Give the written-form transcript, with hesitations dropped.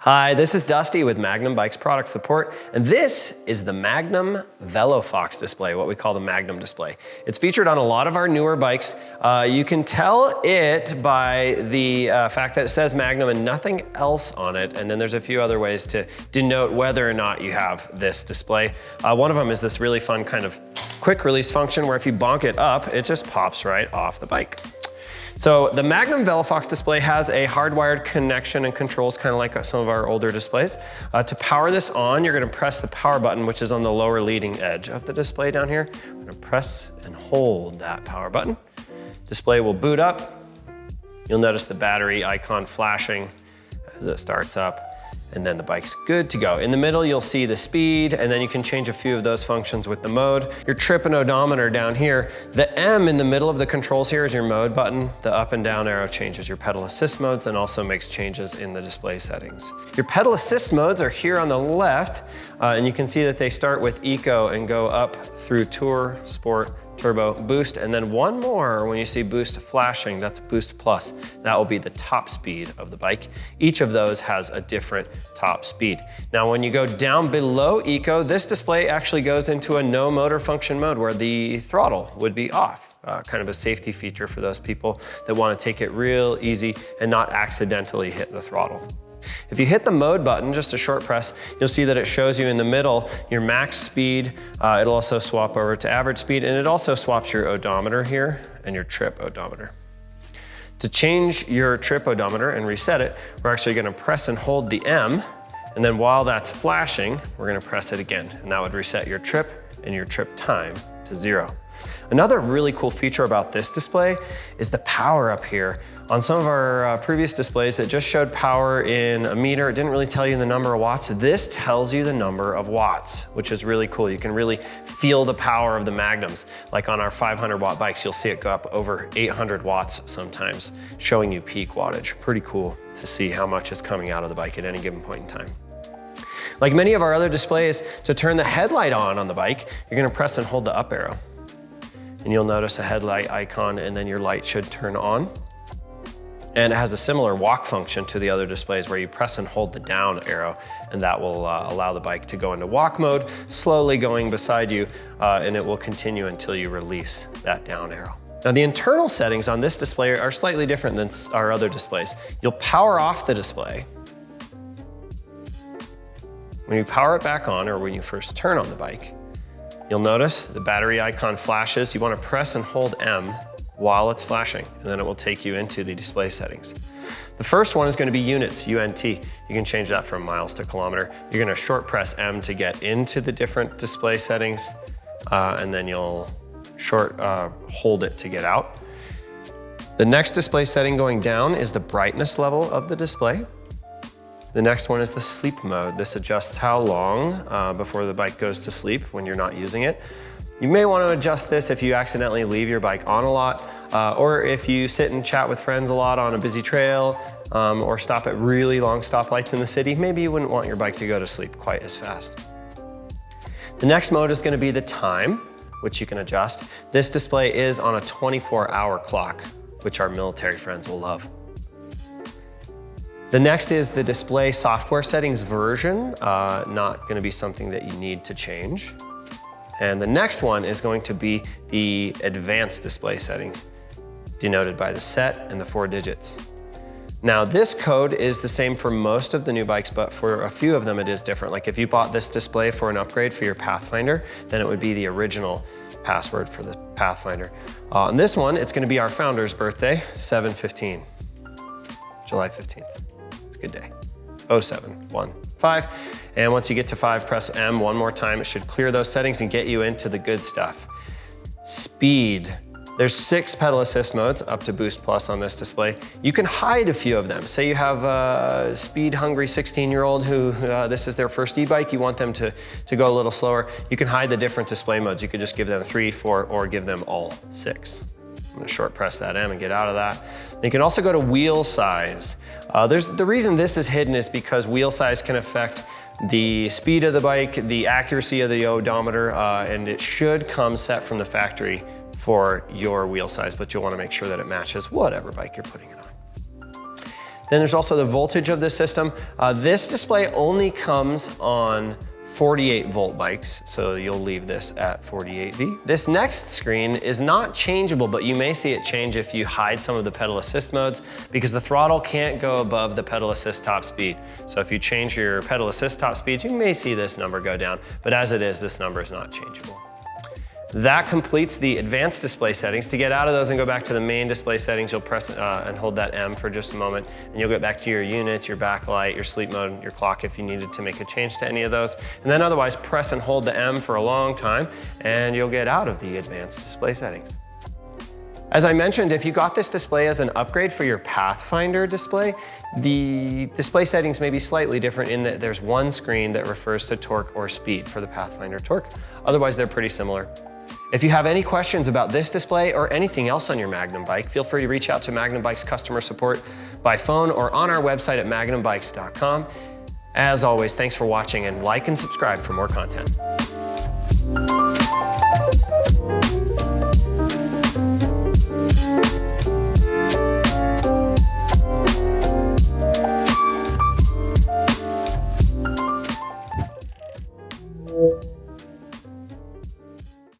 Hi, this is Dusty with Magnum Bikes Product Support, and this is the Magnum VeloFox display, what we call the Magnum display. It's featured on a lot of our newer bikes. You can tell it by the fact that it says Magnum and nothing else on it, and then there's a few other ways to denote whether or not you have this display. One of them is this really fun kind of quick release function where if you bonk it up, it just pops right off the bike. So the Magnum VeloFox display has a hardwired connection and controls kind of like some of our older displays. To power this on, you're gonna press the power button, which is on the lower leading edge of the display down here. We're gonna press and hold that power button. Display will boot up. You'll notice the battery icon flashing as it starts up, and then the bike's good to go. In the middle, you'll see the speed, and then you can change a few of those functions with the mode. Your trip and odometer down here. The M in the middle of the controls here is your mode button. The up and down arrow changes your pedal assist modes and also makes changes in the display settings. Your pedal assist modes are here on the left, and you can see that they start with Eco and go up through Tour, Sport, Turbo, Boost, and then one more when you see Boost flashing, that's Boost Plus. That will be the top speed of the bike. Each of those has a different top speed. Now when you go down below Eco, this display actually goes into a no motor function mode where the throttle would be off. Kind of a safety feature for those people that want to take it real easy and not accidentally hit the throttle. If you hit the mode button, just a short press, you'll see that it shows you in the middle your max speed. It'll also swap over to average speed, and it also swaps your odometer here and your trip odometer. To change your trip odometer and reset it, we're actually gonna press and hold the M, and then while that's flashing, we're gonna press it again, and that would reset your trip and your trip time to 0. Another really cool feature about this display is the power up here. On some of our previous displays, it just showed power in a meter. It didn't really tell you the number of watts. This tells you the number of watts, which is really cool. You can really feel the power of the Magnums. Like on our 500 watt bikes, you'll see it go up over 800 watts sometimes, showing you peak wattage. Pretty cool to see how much is coming out of the bike at any given point in time. Like many of our other displays, to turn the headlight on the bike, you're gonna press and hold the up arrow. And you'll notice a headlight icon, and then your light should turn on. And it has a similar walk function to the other displays where you press and hold the down arrow, and that will allow the bike to go into walk mode, slowly going beside you, and it will continue until you release that down arrow. Now the internal settings on this display are slightly different than our other displays. You'll power off the display. When you power it back on, or when you first turn on the bike, you'll notice the battery icon flashes. You want to press and hold M while it's flashing, and then it will take you into the display settings. The first one is going to be units, UNT. You can change that from miles to kilometer. You're going to short press M to get into the different display settings, and then you'll short hold it to get out. The next display setting going down is the brightness level of the display. The next one is the sleep mode. This adjusts how long before the bike goes to sleep when you're not using it. You may want to adjust this if you accidentally leave your bike on a lot, or if you sit and chat with friends a lot on a busy trail, or stop at really long stoplights in the city. Maybe you wouldn't want your bike to go to sleep quite as fast. The next mode is going to be the time, which you can adjust. This display is on a 24-hour clock, which our military friends will love. The next is the display software settings version, not going to be something that you need to change. And the next one is going to be the advanced display settings, denoted by the set and the 4 digits. Now this code is the same for most of the new bikes, but for a few of them it is different. Like if you bought this display for an upgrade for your Pathfinder, then it would be the original password for the Pathfinder. On this one, it's going to be our founder's birthday, 7/15, July 15th. Good day. 0715. And once you get to 5, press M one more time. It should clear those settings and get you into the good stuff. Speed. There's 6 pedal assist modes up to Boost Plus on this display. You can hide a few of them. Say you have a speed-hungry 16-year-old who this is their first e-bike, you want them to go a little slower. You can hide the different display modes. You could just give them 3, 4, or give them all 6. I'm gonna short press that M and get out of that. You can also go to wheel size. The reason this is hidden is because wheel size can affect the speed of the bike, the accuracy of the odometer, and it should come set from the factory for your wheel size, but you'll want to make sure that it matches whatever bike you're putting it on. Then there's also the voltage of this system. This display only comes on 48 volt bikes, so you'll leave this at 48V. This next screen is not changeable, but you may see it change if you hide some of the pedal assist modes, because the throttle can't go above the pedal assist top speed. So if you change your pedal assist top speed, you may see this number go down, but as it is, this number is not changeable. That completes the advanced display settings. To get out of those and go back to the main display settings, you'll press and hold that M for just a moment, and you'll get back to your units, your backlight, your sleep mode, your clock if you needed to make a change to any of those. And then otherwise press and hold the M for a long time, and you'll get out of the advanced display settings. As I mentioned, if you got this display as an upgrade for your Pathfinder display, the display settings may be slightly different in that there's one screen that refers to torque or speed for the Pathfinder torque. Otherwise, they're pretty similar. If you have any questions about this display or anything else on your Magnum bike, feel free to reach out to Magnum Bikes customer support by phone or on our website at magnumbikes.com. As always, thanks for watching, and like and subscribe for more content.